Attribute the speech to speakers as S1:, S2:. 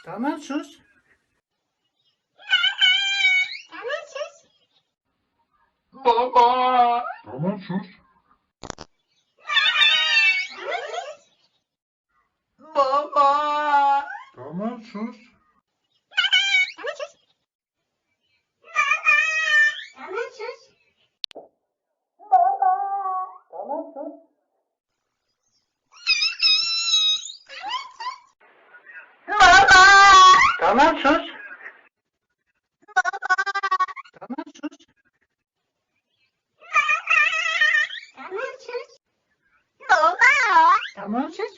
S1: Tamam sus.
S2: Tamam sus.
S1: Baba.
S3: Tamam sus.
S2: Tamam sus.
S1: Baba.
S3: Tamam sus.
S2: Tamam sus. Tamam sus.
S1: Tamam sus.
S2: Baba.
S1: Tamam sus. Tamam sus.
S2: Tamam sus. Baba.
S1: Tamam sus.